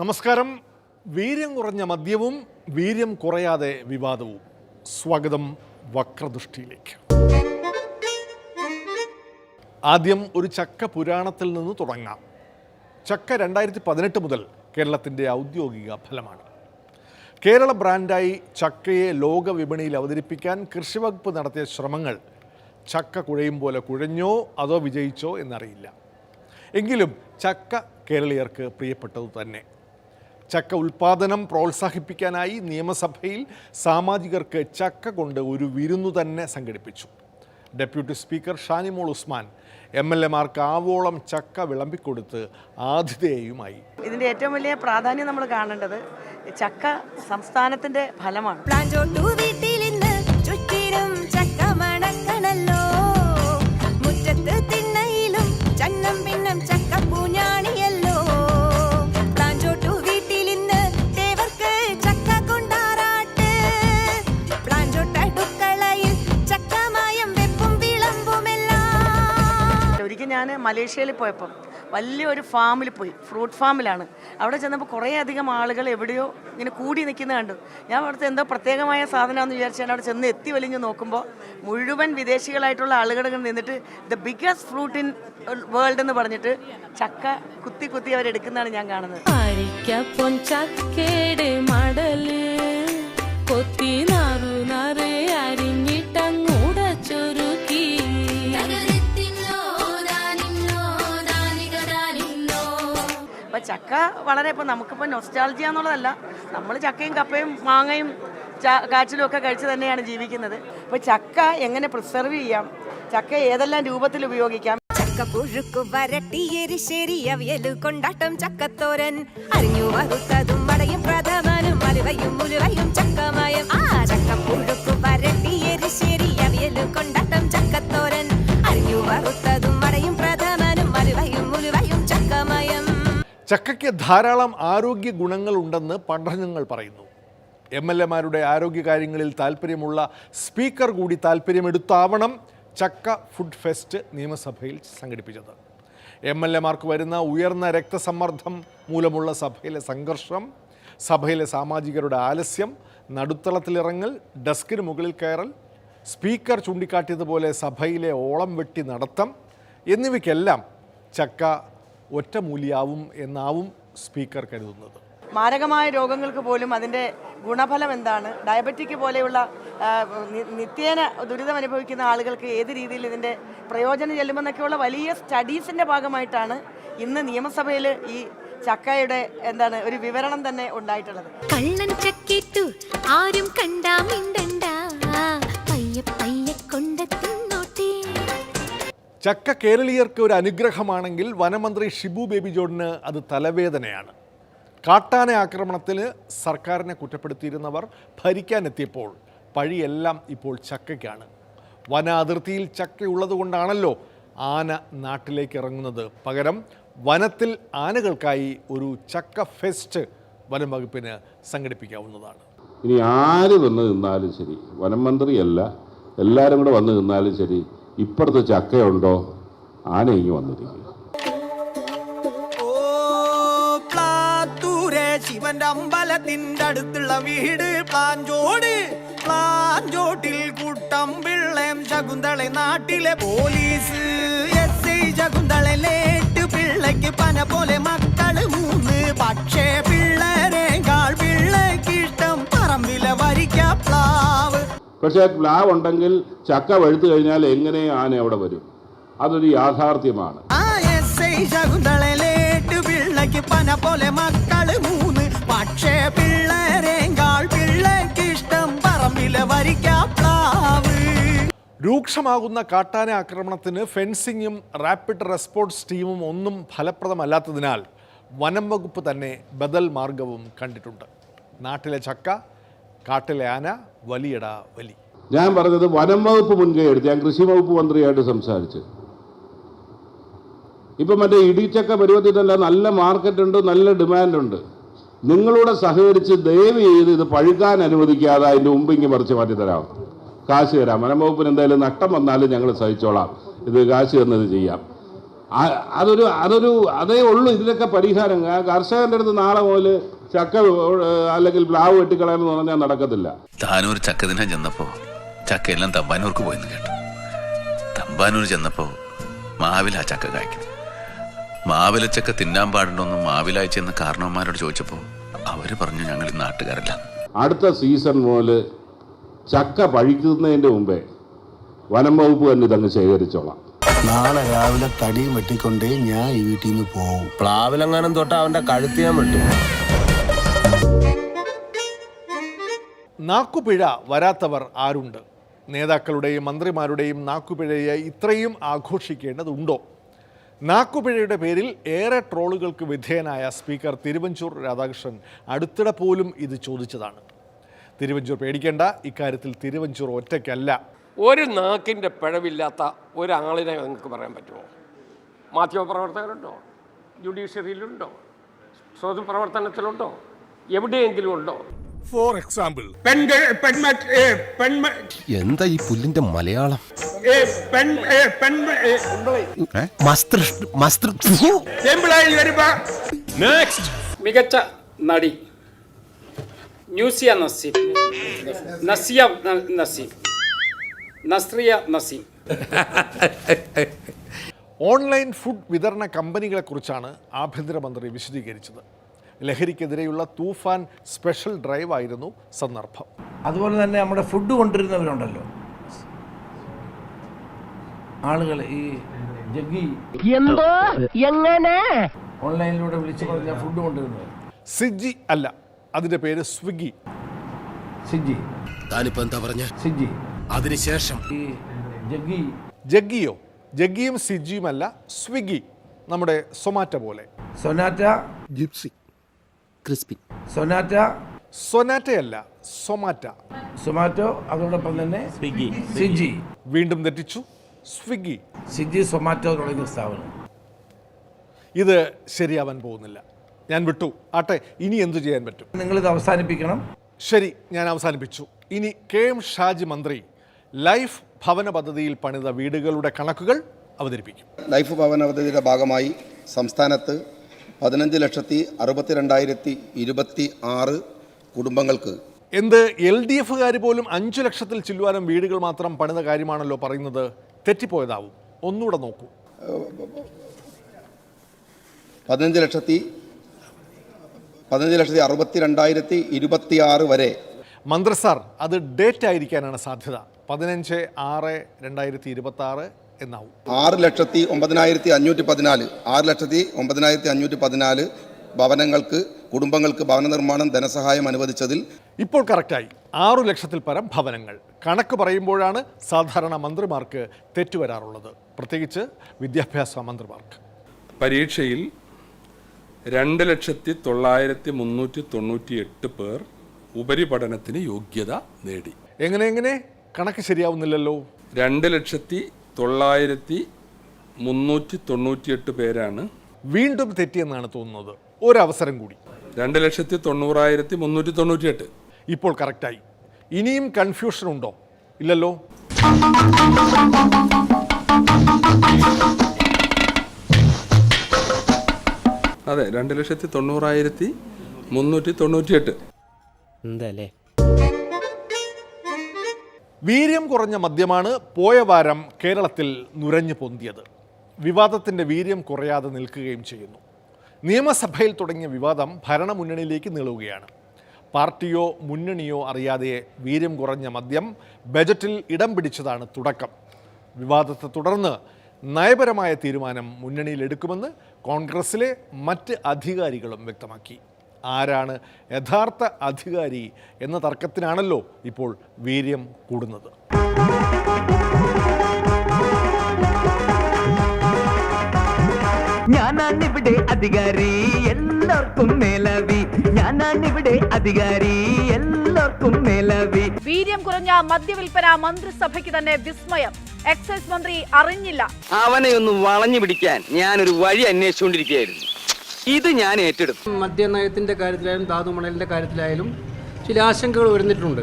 നമസ്കാരം. വീര്യം കുറഞ്ഞ മദ്യവും വീര്യം കുറയാതെ വിവാദവും. സ്വാഗതം വക്രദൃഷ്ടിയിലേക്ക്. ആദ്യം ഒരു ചക്ക പുരാണത്തിൽ നിന്ന് തുടങ്ങാം. ചക്ക 2018 മുതൽ കേരളത്തിൻ്റെ ഔദ്യോഗിക ഫലമാണ്. കേരള ബ്രാൻഡായി ചക്കയെ ലോക വിപണിയിൽ അവതരിപ്പിക്കാൻ കൃഷിവകുപ്പ് നടത്തിയ ശ്രമങ്ങൾ ചക്ക കുഴയും പോലെ കുഴഞ്ഞോ അതോ വിജയിച്ചോ എന്നറിയില്ല. എങ്കിലും ചക്ക കേരളീയർക്ക് പ്രിയപ്പെട്ടതു തന്നെ. ചക്ക ഉൽപ്പാദനം പ്രോത്സാഹിപ്പിക്കാനായി നിയമസഭയിൽ സാമാജികർക്ക് ചക്ക കൊണ്ട് ഒരു വിരുന്നു തന്നെ സംഘടിപ്പിച്ചു. ഡെപ്യൂട്ടി സ്പീക്കർ ഷാനിമോൾ ഉസ്മാൻ MLA-മാർക്ക് ആവോളം ചക്ക വിളമ്പിക്കൊടുത്ത് ആതിഥേയയുമായി. ഇതിൻ്റെ ഏറ്റവും വലിയ പ്രാധാന്യം നമ്മൾ കാണേണ്ടത് ചക്ക സംസ്ഥാനത്തിൻ്റെ ഫലമാണ്. ഞാൻ മലേഷ്യയിൽ പോയപ്പം വലിയൊരു ഫാമിൽ പോയി, ഫ്രൂട്ട് ഫാമിലാണ്. അവിടെ ചെന്നപ്പോൾ കുറേ അധികം ആളുകൾ എവിടെയോ ഇങ്ങനെ കൂടി നിൽക്കുന്നത് കണ്ടു. ഞാൻ അവിടുത്തെ എന്തോ പ്രത്യേകമായ സാധനമാണെന്ന് വിചാരിച്ചാൽ അവിടെ ചെന്ന് എത്തി വലിഞ്ഞ് നോക്കുമ്പോൾ മുഴുവൻ വിദേശികളായിട്ടുള്ള ആളുകൾ നിന്നിട്ട് the biggest fruit in world എന്ന് പറഞ്ഞിട്ട് ചക്ക കുത്തി കുത്തി അവരെടുക്കുന്നതാണ് ഞാൻ കാണുന്നത്. അപ്പം ചക്ക വളരെ ഇപ്പം നമുക്കിപ്പോൾ നൊസ്റ്റാൾജിയ എന്നുള്ളതല്ല, നമ്മൾ ചക്കയും കപ്പയും മാങ്ങയും കാച്ചിലും ഒക്കെ കഴിച്ച് തന്നെയാണ് ജീവിക്കുന്നത്. അപ്പോൾ ചക്ക എങ്ങനെ പ്രിസർവ് ചെയ്യാം, ചക്ക ഏതെല്ലാം രൂപത്തിൽ ഉപയോഗിക്കാം. ചക്കപ്പുഴുക്കു വരട്ടി എരിശ്ശേരി അവിയലു കൊണ്ടാട്ടം ചക്കത്തോരൻ അരിഞ്ഞു വറുത്തതും വടയും പ്രഥമനും മലുവയും മുലുവയും ചക്കമയം. ചക്കപ്പുഴുക്കു വരട്ടി എരിശ്ശേരി അവിയലു കൊണ്ടാട്ടം ചക്കത്തോരൻ അരിഞ്ഞു വറുത്തതും വടയും പ്രഥമനും മലുവയും മുലുവയും ചക്കമയം. ചക്കയ്ക്ക് ധാരാളം ആരോഗ്യ ഗുണങ്ങളുണ്ടെന്ന് പഠനങ്ങൾ പറയുന്നു. MLA-മാരുടെ ആരോഗ്യകാര്യങ്ങളിൽ താല്പര്യമുള്ള സ്പീക്കർ കൂടി താല്പര്യമെടുത്താവണം ചക്ക ഫുഡ് ഫെസ്റ്റ് നിയമസഭയിൽ സംഘടിപ്പിച്ചത്. MLA-മാർക്ക് വരുന്ന ഉയർന്ന രക്തസമ്മർദ്ദം മൂലമുള്ള സഭയിലെ സംഘർഷം, സഭയിലെ സാമാജികരുടെ ആലസ്യം, നടുത്തളത്തിലിറങ്ങൽ, ഡെസ്കിന് മുകളിൽ കയറൽ, സ്പീക്കർ ചൂണ്ടിക്കാട്ടിയതുപോലെ സഭയിലെ ഓളം വെട്ടി നടത്തം എന്നിവയ്ക്കെല്ലാം ചക്ക ഒറ്റമൂലിയാവും എന്നാവും സ്പീക്കർ കരുതുന്നത്. മാരകമായ രോഗങ്ങൾക്ക് പോലും അതിൻ്റെ ഗുണഫലം എന്താണ്, ഡയബറ്റിക് പോലെയുള്ള നിത്യേന ദുരിതം അനുഭവിക്കുന്ന ആളുകൾക്ക് ഏത് രീതിയിൽ ഇതിൻ്റെ പ്രയോജനം ചെല്ലുമെന്നൊക്കെയുള്ള വലിയ സ്റ്റഡീസിൻ്റെ ഭാഗമായിട്ടാണ് ഇന്ന് നിയമസഭയിൽ ഈ ചക്കയുടെ ഒരു വിവരണം തന്നെ ഉണ്ടായിട്ടുള്ളത്. കള്ളൻ ചക്കിട്ടു ആരും കണ്ടാ മിണ്ടണ്ട, പയ്യെ പയ്യെ കൊണ്ടെത്തുന്നോട്ടേ. ചക്ക കേരളീയർക്ക് ഒരു അനുഗ്രഹമാണെങ്കിൽ വനമന്ത്രി ഷിബു ബേബി ജോണിന് അത് തലവേദനയാണ്. കാട്ടാന ആക്രമണത്തിൽ സർക്കാരിനെ കുറ്റപ്പെടുത്തിയിരുന്നവർ ഭരിക്കാനെത്തിയപ്പോൾ പഴിയെല്ലാം ഇപ്പോൾ ചക്കയ്ക്കാണ്. വന അതിർത്തിയിൽ ചക്കയുള്ളത് കൊണ്ടാണല്ലോ ആന നാട്ടിലേക്ക് ഇറങ്ങുന്നത്. പകരം വനത്തിൽ ആനകൾക്കായി ഒരു ചക്ക ഫെസ്റ്റ് വനം വകുപ്പിന് സംഘടിപ്പിക്കാവുന്നതാണ്. ഇനി ആര് വന്ന് നിന്നാലും ശരി, വനം മന്ത്രിയല്ല, എല്ലാവരും കൂടെ വന്ന് നിന്നാലും ശരി, ഇപ്പുറത്ത് ചക്കയുണ്ടോ ആന ഇങ്ങ് വന്നിരിക്കും. ശിവന്റെ അമ്പലത്തിന്റെ അടുത്തുള്ള വീട് പ്ലാഞ്ചോട്, പ്ലാഞ്ചോട്ടിൽ കൂട്ടം പിള്ളേം ശകുന്തളെ നാട്ടിലെ പോലീസ് SI ശകുന്തളെ ലേറ്റ് പിള്ളയ്ക്ക് പന പോലെ മക്കള് 3, പക്ഷേ പിള്ളേരേക്കാൾ പിള്ളേക്ക് ഇഷ്ടം പറമ്പിലെ വരിക്ക പ്ലാവ്. പക്ഷേ പ്ലാവ് ഉണ്ടെങ്കിൽ ചക്ക വഴുത്തു കഴിഞ്ഞാൽ എങ്ങനെ ആന അവിടെ വരും? അതൊരു യാഥാർത്ഥ്യമാണ്. SI ശകുന്തളെ ലേറ്റ് പിള്ളയ്ക്ക് പന പോലെ മക്കള് 3, പക്ഷേ പിള്ളേരേക്കാൾ പിള്ളേക്ക് ഇഷ്ടം പറമ്പിലെ വരിക്ക പ്ലാവ്. രൂക്ഷമാകുന്ന കാട്ടാന ആക്രമണത്തിന് ഫെൻസിങ്ങും റാപ്പിഡ് റെസ്പോൺസ് ടീമും ഒന്നും ഫലപ്രദമല്ലാത്തതിനാൽ വനം വകുപ്പ് തന്നെ ബദൽ മാർഗവും കണ്ടിട്ടുണ്ട്. നാട്ടിലെ ചക്ക, കാട്ടിലെ ആന, വലിയട വലി. ഞാൻ പറഞ്ഞത് വനം വകുപ്പ് മുൻകൈ എടുത്ത് ഞാൻ കൃഷി വകുപ്പ് മന്ത്രിയായിട്ട് സംസാരിച്ചു. ഇപ്പം മറ്റേ ഇടിച്ചക്ക പരുവത്തിനല്ല, നല്ല മാർക്കറ്റുണ്ട്, നല്ല ഡിമാൻഡുണ്ട്. നിങ്ങളൂടെ സഹകരിച്ച് ദയവ് ചെയ്ത് ഇത് പഴുക്കാൻ അനുവദിക്കാതെ അതിൻ്റെ മുമ്പിങ്ങ് പറിച്ച് മാറ്റി തരാം, കാശ് തരാം. വനം വകുപ്പിന് എന്തായാലും നഷ്ടം വന്നാലും ഞങ്ങൾ സഹിച്ചോളാം, ഇത് കാശ് തന്നത് ചെയ്യാം. അതേ ഉള്ളൂ ഇതിലൊക്കെ പരിഹാരം. കർഷകന്റെ അടുത്ത് നാളെ മുതൽ ചക്ക അല്ലെങ്കിൽ പ്ലാവ് വെട്ടിക്കളയാമെന്ന് പറഞ്ഞാൽ നടക്കത്തില്ല. താനൂർ ചക്ക തിന്നാൻ ചെന്നപ്പോ ചക്കയെല്ലാം തമ്പാനൂർക്ക് പോയെന്ന് കേട്ടു. തമ്പാനൂർ ചെന്നപ്പോ മാവിലാ ചക്ക കായ്ക്കുന്നു. മാവില ചക്ക തിന്നാൻ പാടുണ്ടോന്ന് മാവിലായി ചെന്ന് കാരണവന്മാരോട് ചോദിച്ചപ്പോ അവര് പറഞ്ഞു ഞങ്ങൾ ഈ നാട്ടുകാരല്ല. അടുത്ത സീസൺ മുതൽ ചക്ക പഴിക്കുന്നതിൻ്റെ മുമ്പേ വനം വകുപ്പ് തന്നെ ഇതങ്ങ് ശേഖരിച്ചോളാം. നാളെ രാവിലെ തടിയും വെട്ടിക്കൊണ്ടേ ഞാൻ ഈ വീട്ടിൽ നിന്ന് പോകും. പ്ലാവിലെങ്ങാനും തൊട്ട് അവന്റെ കഴുത്ത് ഞാൻ വെട്ടും. നാക്കുപിഴ വരാത്തവർ ആരുണ്ട്? നേതാക്കളുടെയും മന്ത്രിമാരുടെയും നാക്കുപിഴയെ ഇത്രയും ആഘോഷിക്കേണ്ടതുണ്ടോ? നാക്കുപിഴയുടെ പേരിൽ ഏറെ ട്രോളുകൾക്ക് വിധേയനായ സ്പീക്കർ തിരുവഞ്ചൂർ രാധാകൃഷ്ണൻ അടുത്തിടെ പോലും ഇത് ചോദിച്ചതാണ്. തിരുവഞ്ചൂർ പേടിക്കേണ്ട, ഇക്കാര്യത്തിൽ തിരുവഞ്ചൂർ ഒറ്റയ്ക്കല്ല. ഒരു നാക്കിൻ്റെ പിഴവില്ലാത്ത ഒരാളിനെ നിങ്ങൾക്ക് പറയാൻ പറ്റുമോ? മാധ്യമപ്രവർത്തകരുണ്ടോ? ജുഡീഷ്യറിയിലുണ്ടോ? സ്വതന്ത്രപ്രവർത്തനത്തിലുണ്ടോ? എവിടെയെങ്കിലും ഉണ്ടോ? ഫോർ എക്സാമ്പിൾ, എന്താ ഈ പുല്ലിന്റെ മലയാളം? മികച്ച നടി ന്യൂസിയ നസീം, നസിയ നസീം, നസ്രിയ നസീം. ഓൺലൈൻ ഫുഡ് വിതരണ കമ്പനികളെക്കുറിച്ചാണ് ആഭ്യന്തരമന്ത്രി വിശദീകരിച്ചത്. ലഹരിക്കെതിരെയുള്ള തൂഫാൻ സ്പെഷ്യൽ ഡ്രൈവ് ആയിരുന്നു സന്ദർഭം. അതുപോലെ തന്നെ നമ്മുടെ ഫുഡ് കൊണ്ടുവരുന്നവരുണ്ടല്ലോ, ആളുകൾ ഈ ജഗ്ഗി എങ്ങനെ ഓൺലൈനിലൂടെ വിളിച്ചു പറഞ്ഞ ഫുഡ് കൊണ്ടുവരുന്നത് സിജി അല്ല, അതിന്റെ പേര് സ്വിഗ്ഗി. സിജി താനിപ്പോ എന്താ പറഞ്ഞ? സിജി അതിനുശേഷം ഈ ജഗ്ഗി ജഗ്ഗിയോ? ജഗ്ഗിയും സിജിയുമല്ല, സ്വിഗ്ഗി, നമ്മുടെ സൊമാറ്റോ പോലെ. Sonata gypsy crispy. സൊനാറ്റ സൊനാറ്റയല്ല, സൊമാറ്റ. സൊമാറ്റോ, അതോടൊപ്പം തന്നെ സിജി. വീണ്ടും തെറ്റിച്ചു, സ്വിഗ്ഗി. സിജി സൊമാറ്റോ തുടങ്ങിയ സ്ഥാപനം. ഇത് ശരിയാവാൻ പോകുന്നില്ല. ഞാൻ വിട്ടു. ആട്ടെ, ഇനി എന്തു ചെയ്യാൻ പറ്റും? നിങ്ങളിത് അവസാനിപ്പിക്കണം. ശരി, ഞാൻ അവസാനിപ്പിച്ചു. ഇനി KM ഷാജി മന്ത്രി ലൈഫ് ഭവന പദ്ധതിയിൽ പണിത വീടുകളുടെ കണക്കുകൾ അവതരിപ്പിക്കും. ലൈഫ് ഭവന പദ്ധതിയുടെ ഭാഗമായി സംസ്ഥാനത്ത് 15,62,026 കുടുംബങ്ങൾക്ക് എന്ത് LDF-കാർ പോലും 5 ലക്ഷത്തിൽ ചില്ലുവാനും വീടുകൾ മാത്രം പണിത കാര്യമാണല്ലോ പറയുന്നത്. തെറ്റിപ്പോയതാവും. ഒന്നുകൂടെ നോക്കൂ. 15,62,026 വരെ. മന്ത്രി സാർ, അത് ഡേറ്റ് ആയിരിക്കാനാണ് സാധ്യത. 15/6/2026 എന്നാവും. 6,09,514 ഭവനങ്ങൾക്ക് കുടുംബങ്ങൾക്ക് ഭവന നിർമ്മാണം ധനസഹായം അനുവദിച്ചതിൽ ഇപ്പോൾ കറക്റ്റായി 6 ലക്ഷത്തിൽ പരം ഭവനങ്ങൾ. കണക്ക് പറയുമ്പോഴാണ് സാധാരണ മന്ത്രിമാർക്ക് തെറ്റുവരാറുള്ളത്, പ്രത്യേകിച്ച് വിദ്യാഭ്യാസ മന്ത്രിമാർക്ക്. പരീക്ഷയിൽ 2,09,398 പേർ ഉപരിപഠനത്തിന് യോഗ്യത നേടി. എങ്ങനെ കണക്ക് ശരിയാവുന്നില്ലല്ലോ. 2,09,398 പേരാണ്. വീണ്ടും തെറ്റിയെന്നാണ് തോന്നുന്നത്. ഒരവസരം കൂടി. 2,90,398. ഇപ്പോൾ കറക്റ്റായി. ഇനിയും കൺഫ്യൂഷൻ ഉണ്ടോ? ഇല്ലല്ലോ. അതെ, 2,90,398. എന്തല്ലേ? വീര്യം കുറഞ്ഞ മദ്യമാണ് പോയ വാരം കേരളത്തിൽ നുരഞ്ഞു പൊന്തിയത്. വിവാദത്തിൻ്റെ വീര്യം കുറയാതെ നിൽക്കുകയും ചെയ്യുന്നു. നിയമസഭയിൽ തുടങ്ങിയ വിവാദം ഭരണമുന്നണിയിലേക്ക് നീളുകയാണ്. പാർട്ടിയോ മുന്നണിയോ അറിയാതെ വീര്യം കുറഞ്ഞ മദ്യം ബജറ്റിൽ ഇടം പിടിച്ചതാണ് തുടക്കം. വിവാദത്തെ തുടർന്ന് നയപരമായ തീരുമാനം മുന്നണിയിലെടുക്കുമെന്ന് കോൺഗ്രസിലെ മറ്റ് അധികാരികളും വ്യക്തമാക്കി. ആരാണ് യഥാർത്ഥ അധികാരി എന്ന തർക്കത്തിനാണല്ലോ ഇപ്പോൾ വീര്യം കൂടുന്നത്. ഞാനാണിവിടെ അധികാരി, എല്ലാവർക്കും മേലവി. ഞാനാണിവിടെ അധികാരി, എല്ലാവർക്കും മേലവി. വീര്യം കുറഞ്ഞ മദ്യവിൽപ്പന മന്ത്രിസഭയ്ക്ക് തന്നെ വിസ്മയം. എക്സൈസ് മന്ത്രി അറിഞ്ഞില്ല. അവനെ ഒന്ന് വളഞ്ഞു പിടിക്കാൻ ഞാനൊരു വഴി അന്വേഷിച്ചുകൊണ്ടിരിക്കുകയായിരുന്നു. ഇത് ഞാൻ ഏറ്റെടുത്തു. മദ്യനയത്തിന്റെ കാര്യത്തിലായാലും ധാതുമണലിന്റെ കാര്യത്തിലായാലും ചില ആശങ്കകൾ ഉയർന്നിട്ടുണ്ട്.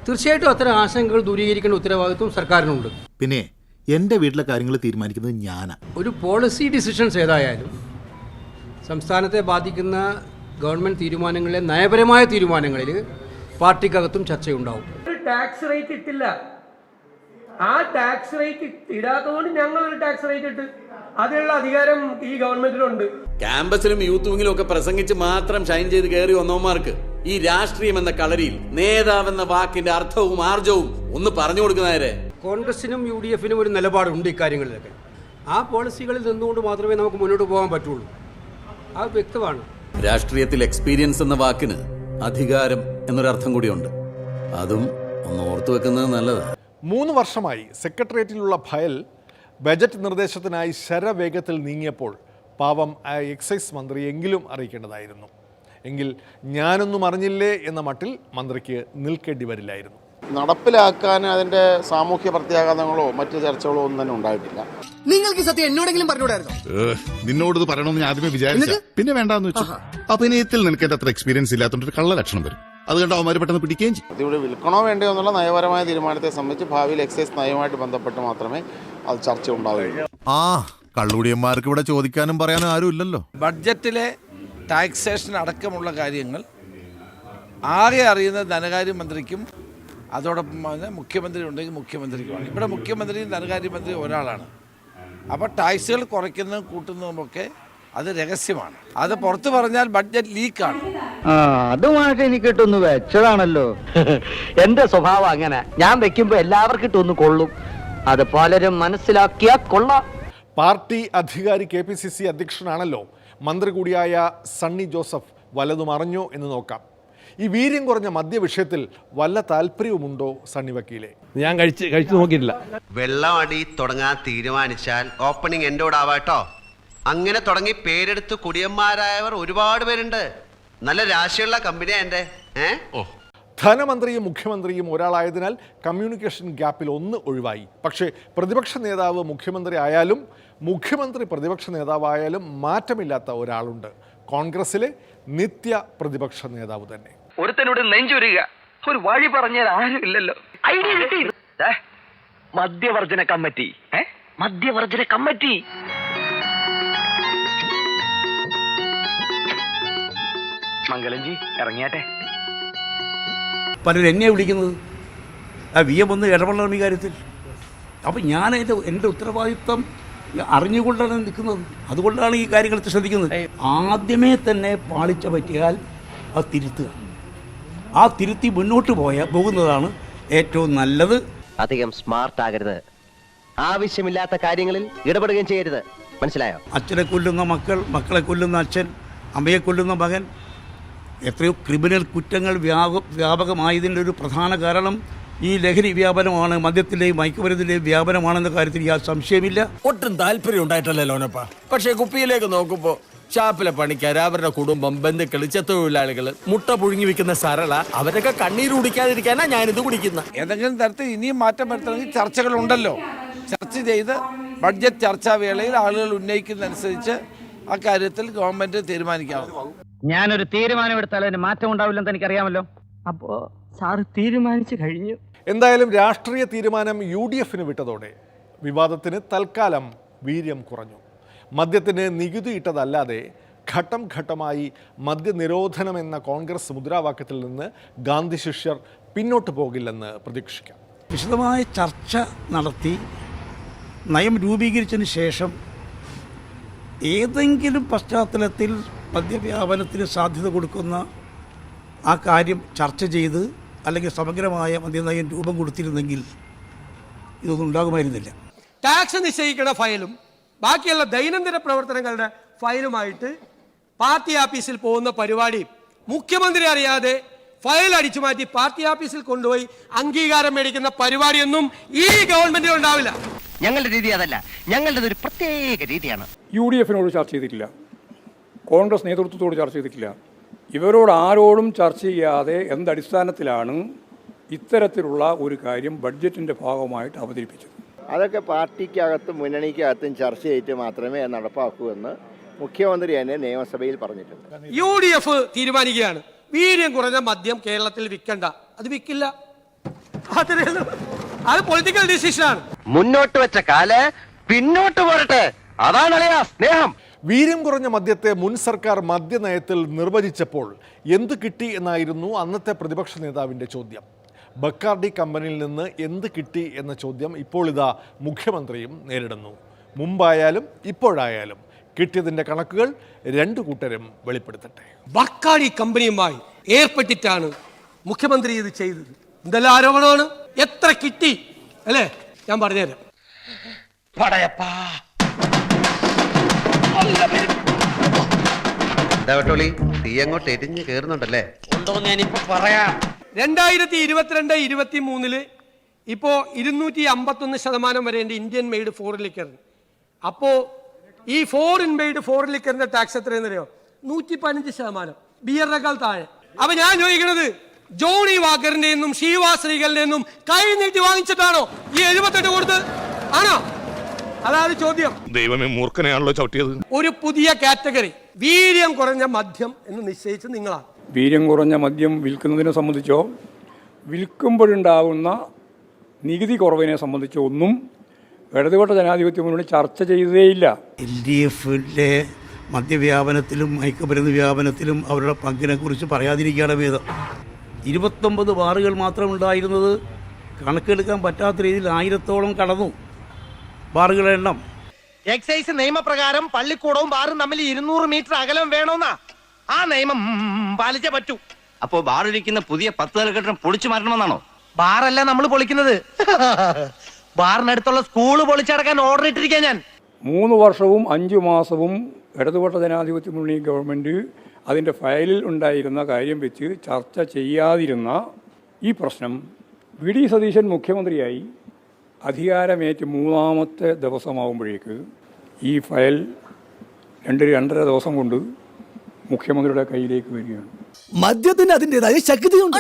തീർച്ചയായിട്ടും അത്തരം ആശങ്കകൾ ദൂരീകരിക്കേണ്ട ഉത്തരവാദിത്വം സർക്കാരിനുണ്ട്. പിന്നെ എൻ്റെ വീട്ടിലെ കാര്യങ്ങൾ തീരുമാനിക്കുന്നത് ഞാനാ. ഒരു പോളിസി ഡിസിഷൻസ് ഏതായാലും സംസ്ഥാനത്തെ ബാധിക്കുന്ന ഗവൺമെൻറ് തീരുമാനങ്ങളിലെ നയപരമായ തീരുമാനങ്ങളിൽ പാർട്ടിക്കകത്തും ചർച്ചയുണ്ടാവും. ടാക്സ് റേറ്റ് ഇട്ടില്ല. ആ ടാക്സ് റേറ്റ് ഇടാത്തതുകൊണ്ട് ഞങ്ങളൊരു ടാക്സ് റേറ്റ് ഇട്ട് അതിനുള്ള അധികാരം ഈ ഗവൺമെന്റിനുണ്ട്. ക്യാമ്പസിലും യൂത്ത് വിങ്ങിലും ഒക്കെ പ്രസംഗിച്ച് മാത്രം ഷൈൻ ചെയ്ത് കയറി വന്നവന്മാർക്ക് ഈ രാഷ്ട്രീയം എന്ന കളരിയിൽ നേതാവെന്ന വാക്കിന്റെ അർത്ഥവും ആർജവും ഒന്ന് പറഞ്ഞു കൊടുക്കുന്നവരെ. കോൺഗ്രസിനും UDFനും ഒരു നിലപാടുണ്ട് ഇക്കാര്യങ്ങളിലൊക്കെ. ആ പോളിസികളിൽ നിന്നുകൊണ്ട് മാത്രമേ നമുക്ക് മുന്നോട്ട് പോകാൻ പറ്റുള്ളൂ. അത് വ്യക്തമാണ്. രാഷ്ട്രീയത്തിൽ എക്സ്പീരിയൻസ് എന്ന വാക്കിന് അധികാരം എന്നൊരർത്ഥം കൂടിയുണ്ട്. അതും ഒന്ന് ഓർത്തു വെക്കുന്നത് നല്ലതാണ്. 3 വർഷമായി സെക്രട്ടേറിയറ്റിലുള്ള ഫയൽ ബജറ്റ് നിർദ്ദേശത്തിനായി ശരവേഗത്തിൽ നീങ്ങിയപ്പോൾ പാവം എക്സൈസ് മന്ത്രി എങ്കിലും അറിയിക്കേണ്ടതായിരുന്നു. എങ്കിൽ ഞാനൊന്നും അറിഞ്ഞില്ലേ എന്ന മട്ടിൽ മന്ത്രിക്ക് നിൽക്കേണ്ടി വരില്ലായിരുന്നു. നടപ്പിലാക്കാൻ അതിന്റെ സാമൂഹ്യ പ്രത്യാഘാതങ്ങളോ മറ്റു ചർച്ചകളോ ഒന്നും തന്നെ ഉണ്ടായിട്ടില്ല. നിങ്ങൾക്ക് സത്യം എന്നോടെങ്കിലും പറഞ്ഞുകൂടായിരുന്നു? നിന്നോട് പറയണമെന്ന് ഞാൻ ആദ്യമേ വിചാരിച്ചു, പിന്നെ വേണ്ടാന്ന് വെച്ചു. അഭിനയത്തിൽ നിനക്ക് എന്റെ അത്ര എക്സ്പീരിയൻസ് ഇല്ലാത്തതുകൊണ്ട് കള്ള ലക്ഷണം വരും. അതുകൊണ്ട് അവന്മാർ പെട്ടെന്ന് പിടിക്കുകയും ചെയ്യും. ഇതിവിടെ വിൽക്കണോ വേണ്ടയോ എന്നുള്ള നയപരമായ തീരുമാനത്തെ സംബന്ധിച്ച് ഭാവിയിൽ എക്സൈസ് നയവുമായിട്ട് ബന്ധപ്പെട്ട് മാത്രമേ അത് ചർച്ച ഉണ്ടാവുകയുള്ളൂ. കള്ളുടിയന്മാർക്ക് ഇവിടെ ചോദിക്കാനും പറയാനും ആരും ഇല്ലല്ലോ. ബഡ്ജറ്റിലെ ടാക്സേഷൻ അടക്കമുള്ള കാര്യങ്ങൾ ആകെ അറിയുന്ന ധനകാര്യമന്ത്രിക്കും അതോടൊപ്പം മുഖ്യമന്ത്രി ഉണ്ടെങ്കിൽ മുഖ്യമന്ത്രിക്കുമാണ്. ഇവിടെ മുഖ്യമന്ത്രിയും ധനകാര്യമന്ത്രി ഒരാളാണ്. അപ്പോൾ ടാക്സുകൾ കുറയ്ക്കുന്നതും കൂട്ടുന്നതുമൊക്കെ അത് രഹസ്യമാണ്. അത് പുറത്തു പറഞ്ഞാൽ ബഡ്ജറ്റ് ലീക്കാണ്. അതുമായിട്ട് എനിക്ക് ഇട്ടൊന്ന് വെച്ചതാണല്ലോ. എന്റെ സ്വഭാവം അങ്ങനെ. ഞാൻ വെക്കുമ്പോ എല്ലാവർക്കും ഇട്ടൊന്ന് കൊള്ളും. അത് പലരും മനസ്സിലാക്കിയാ കൊള്ളാം. പാർട്ടി അധികാരി KPCC അധ്യക്ഷനാണല്ലോ മന്ത്രി കൂടിയായ സണ്ണി ജോസഫ്. വല്ലതും അറിഞ്ഞോ എന്ന് നോക്കാം. ഈ വീര്യം കുറഞ്ഞ മദ്യ വിഷയത്തിൽ വല്ല താല്പര്യവുമുണ്ടോ സണ്ണി വക്കീലെ? ഞാൻ കഴിച്ചു നോക്കിയിട്ടില്ല. വെള്ളം അടി തുടങ്ങാൻ തീരുമാനിച്ചാൽ ഓപ്പണിംഗ് എന്നോടാവാട്ടോ. അങ്ങനെ തുടങ്ങി പേരെടുത്ത് കുടിയന്മാരായവർ ഒരുപാട് പേരുണ്ട്. നല്ല രാശിയുള്ള കമ്പനിയാ എൻ്റെ. ധനമന്ത്രിയും മുഖ്യമന്ത്രിയും ഒരാളായതിനാൽ കമ്മ്യൂണിക്കേഷൻ ഗ്യാപ്പിൽ ഒന്ന് ഒഴിവായി. പക്ഷേ പ്രതിപക്ഷ നേതാവ് മുഖ്യമന്ത്രി ആയാലും മുഖ്യമന്ത്രി പ്രതിപക്ഷ നേതാവായാലും മാറ്റമില്ലാത്ത ഒരാളുണ്ട്. കോൺഗ്രസിലെ നിത്യ പ്രതിപക്ഷ നേതാവ് തന്നെ. ഒരുത്തനോട് നെഞ്ചുരുക, ഒരു വഴി പറഞ്ഞാൽ ആരും ഇല്ലല്ലോ. മദ്യവർജന കമ്മിറ്റി, മദ്യവർജന കമ്മിറ്റി. മംഗലംജി ഇറങ്ങിയാട്ടെ. പലരും എന്നെയാണ് വിളിക്കുന്നത് VM ഒന്ന് ഇടപെടണം ഈ കാര്യത്തിൽ. അപ്പം ഞാൻ എൻ്റെ ഉത്തരവാദിത്വം അറിഞ്ഞുകൊണ്ടാണ് നിൽക്കുന്നത്. അതുകൊണ്ടാണ് ഈ കാര്യങ്ങൾ ശ്രദ്ധിക്കുന്നത്. ആദ്യമേ തന്നെ പാളിച്ച പറ്റിയാൽ അത് തിരുത്തുക. ആ തിരുത്തി മുന്നോട്ട് പോകുന്നതാണ് ഏറ്റവും നല്ലത്. അധികം സ്മാർട്ട് ആകരുത്. ആവശ്യമില്ലാത്ത കാര്യങ്ങളിൽ ഇടപെടുകയും ചെയ്യരുത്. മനസ്സിലായോ? അച്ഛനെ കൊല്ലുന്ന മക്കൾ, മക്കളെ കൊല്ലുന്ന അച്ഛൻ, അമ്മയെ കൊല്ലുന്ന മകൻ, എത്രയോ ക്രിമിനൽ കുറ്റങ്ങൾ വ്യാപകമായതിൻ്റെ ഒരു പ്രധാന കാരണം ഈ ലഹരി വ്യാപനമാണ്, മദ്യത്തിൻ്റെയും മയക്കുമരുന്നിൻ്റെയും വ്യാപനമാണെന്ന കാര്യത്തിൽ യാതൊരു സംശയമില്ല. ഒട്ടും താല്പര്യം ഉണ്ടായിട്ടല്ലേ ലോനപ്പ. പക്ഷേ കുപ്പിയിലേക്ക് നോക്കുമ്പോൾ ഷാപ്പിലെ പണിക്കാർ, അവരുടെ കുടുംബം, ബന്ധുക്കൾ, ചെത്തൊഴിലാളികൾ, മുട്ട പുഴുങ്ങി വെക്കുന്ന സരള, അവരൊക്കെ കണ്ണീര് കുടിക്കാതിരിക്കാനാ ഞാനിത് കുടിക്കുന്നത്. ഏതെങ്കിലും തരത്തിൽ ഇനിയും മാറ്റം വരുത്തണമെങ്കിൽ ചർച്ചകളുണ്ടല്ലോ. ചർച്ച ചെയ്ത് ബഡ്ജറ്റ് ചർച്ചാ വേളയിൽ ആളുകൾ ഉന്നയിക്കുന്നതനുസരിച്ച് ആ കാര്യത്തിൽ ഗവൺമെന്റ് തീരുമാനിക്കാവുന്നു. ഞാനൊരു തീരുമാനം എടുത്താൽ അതിന് മാറ്റം ഉണ്ടാവില്ലെന്ന് എനിക്കറിയാമല്ലോ. അപ്പോ സാറ് തീരുമാനിച്ചു കഴിഞ്ഞു. എന്തായാലും രാഷ്ട്രീയ തീരുമാനം UDFന് വിട്ടതോടെ വിവാദത്തിന് തൽക്കാലം വീര്യം കുറഞ്ഞു. മദ്യത്തിന് നികുതി ഇട്ടതല്ലാതെ ഘട്ടം ഘട്ടമായി മദ്യനിരോധനം എന്ന കോൺഗ്രസ് മുദ്രാവാക്യത്തിൽ നിന്ന് ഗാന്ധി ശിഷ്യർ പിന്നോട്ട് പോകില്ലെന്ന് പ്രതീക്ഷിക്കാം. വിശദമായ ചർച്ച നടത്തി നയം രൂപീകരിച്ചതിന് ശേഷം ഏതെങ്കിലും പശ്ചാത്തലത്തിൽ മദ്യവ്യാപനത്തിന് സാധ്യത കൊടുക്കുന്ന ആ കാര്യം ചർച്ച ചെയ്ത് അല്ലെങ്കിൽ സമഗ്രമായ മദ്യനയം രൂപം കൊടുത്തിരുന്നെങ്കിൽ ഇതൊന്നും ഉണ്ടാകുമായിരുന്നില്ല. ടാക്സ് നിശ്ചയിക്കുന്ന ഫയലും ബാക്കിയുള്ള ദൈനംദിന പ്രവർത്തനങ്ങളുടെ ഫയലുമായിട്ട് പാർട്ടി ഓഫീസിൽ പോകുന്ന പരിപാടി മുഖ്യമന്ത്രി അറിയാതെ ഫയൽ അടിച്ചു മാറ്റി പാർട്ടി ഓഫീസിൽ കൊണ്ടുപോയി അംഗീകാരം മേടിക്കുന്ന പരിപാടിയൊന്നും ഈ ഗവൺമെന്റിൽ ഉണ്ടാവില്ല. ഞങ്ങളുടെ രീതി അതല്ല. ഞങ്ങളുടെ ഒരു പ്രത്യേക രീതിയാണ്. UDFനോട് ചർച്ച ചെയ്തിട്ടില്ല, കോൺഗ്രസ് നേതൃത്വത്തോട് ചർച്ച ചെയ്തിട്ടില്ല. ഇവരോട് ആരോടും ചർച്ച ചെയ്യാതെ എന്തടിസ്ഥാനത്തിലാണ് ഇത്തരത്തിലുള്ള ഒരു കാര്യം ബഡ്ജറ്റിൻ്റെ ഭാഗമായിട്ട് അവതരിപ്പിച്ചത്? അതൊക്കെ പാർട്ടിക്കകത്തും മുന്നണിക്കകത്തും ചർച്ച ചെയ്തിട്ട് മാത്രമേ നടപ്പാക്കൂ എന്ന് മുഖ്യമന്ത്രി തന്നെ നിയമസഭയിൽ പറഞ്ഞിട്ടുണ്ട്. UDF തീരുമാനിക്കുകയാണ് വീര്യം കുറഞ്ഞ മദ്യം കേരളത്തിൽ വിൽക്കണ്ട. അത് വിൽക്കില്ല. അത് പൊളിറ്റിക്കൽ ഡിസിഷനാണ്. മുന്നോട്ട് വെച്ച കാല് പിന്നോട്ട് പോരട്ടെ, അതാണല്ലയാ സ്നേഹം. വീര്യം കുറഞ്ഞ മദ്യത്തെ മുൻ സർക്കാർ മദ്യനയത്തിൽ നിർവചിച്ചപ്പോൾ എന്ത് കിട്ടി എന്നായിരുന്നു അന്നത്തെ പ്രതിപക്ഷ നേതാവിൻ്റെ ചോദ്യം. ബക്കാർഡി കമ്പനിയിൽ നിന്ന് എന്ത് കിട്ടി എന്ന ചോദ്യം ഇപ്പോൾ ഇതാ മുഖ്യമന്ത്രിയും നേരിടുന്നു. മുമ്പായാലും ഇപ്പോഴായാലും കിട്ടിയതിൻ്റെ കണക്കുകൾ രണ്ടു കൂട്ടരും വെളിപ്പെടുത്തട്ടെ. ബക്കാർഡി കമ്പനിയുമായി ഏർപ്പെട്ടിട്ടാണ് മുഖ്യമന്ത്രി ഇത് ചെയ്തത്. എന്തെല്ലാം ആരോപണമാണ്, എത്ര കിട്ടി അല്ലേ? ഞാൻ പറഞ്ഞുതരാം. തീ അങ്ങോട്ട് എരിഞ്ഞ് കേറുന്നുണ്ടല്ലേ? 2022-23 ഇപ്പോൾ 251% വരെ ഇന്ത്യൻ മെയ്ഡ് ഫോറിൻ ലിക്കറിന്. അപ്പോൾ ഈ ഫോറിൻ മെയ്ഡ് ഫോറിൻ ലിക്കറിന്റെ ടാക്സ് എത്രയെന്നറിയോ? 115%, ബിയറിനേക്കാൾ താഴെ. അപ്പൊ ഞാൻ ചോദിക്കുന്നത്, ജോണി വാക്കറിന്റെ നിന്നും ഷീവാ ശ്രീകളുടെ നിന്നും കൈ നീട്ടി വാങ്ങിച്ചിട്ടാണോ ഈ 78 കൊടുത്തത്? ആണോ? അതാണ് ചോദ്യം. ദൈവമേ, മൂർഖനെയാണല്ലോ ചവിട്ടിയത്. ഒരു പുതിയ കാറ്റഗറി വീര്യം കുറഞ്ഞ മദ്യം എന്ന് നിശ്ചയിച്ച് നിങ്ങളാണ്. വീര്യം കുറഞ്ഞ മദ്യം വിൽക്കുന്നതിനെ സംബന്ധിച്ചോ വിൽക്കുമ്പോഴുണ്ടാകുന്ന നികുതി കുറവിനെ സംബന്ധിച്ചോ ഒന്നും ഇടതുപക്ഷ ജനാധിപത്യ മുന്നണി ചർച്ച ചെയ്തതേയില്ല. LDFിലെ മദ്യവ്യാപനത്തിലും മയക്കുമരുന്ന് വ്യാപനത്തിലും അവരുടെ പങ്കിനെ കുറിച്ച് പറയാതിരിക്കുകയാണ് ഭേദം. 29 ബാറുകൾ മാത്രമുണ്ടായിരുന്നത് കണക്കെടുക്കാൻ പറ്റാത്ത രീതിയിൽ 1000-ഓളം കടന്നു ബാറുകളുടെ എണ്ണം. എക്സൈസ് നിയമപ്രകാരം പള്ളിക്കൂടവും ബാറും തമ്മിൽ 200 മീറ്റർ അകലം വേണമെന്നാ. ആ നിയമം പാലിച്ചേ പറ്റൂ. അപ്പോ ബാറിരിക്കുന്ന പുതിയ 10 നില കെട്ടിടം പൊളിച്ചു മാറ്റണമെന്നാണോ? ബാറല്ല നമ്മൾ പൊളിക്കുന്നത്, ബാറിനടുത്തുള്ള സ്കൂള് പൊളിച്ചടക്കാൻ ഓർഡർ ഇട്ടിരിക്കാൻ ഞാൻ. 3 വർഷവും 5 മാസവും ഇടതുപക്ഷ ജനാധിപത്യ മുന്നണി ഗവൺമെൻറ് അതിൻ്റെ ഫയലിൽ ഉണ്ടായിരുന്ന കാര്യം വെച്ച് ചർച്ച ചെയ്യാതിരുന്ന ഈ പ്രശ്നം വി ഡി സതീശൻ മുഖ്യമന്ത്രിയായി അധികാരമേറ്റ് 3-ാമത്തെ ദിവസമാകുമ്പോഴേക്ക് ഈ ഫയൽ 2-2.5 ദിവസം കൊണ്ട് മുഖ്യമന്ത്രിയുടെ കയ്യിലേക്ക് വരികയാണ്. മദ്യത്തിന് അതിൻ്റെതായ ശക്തിയുണ്ട്.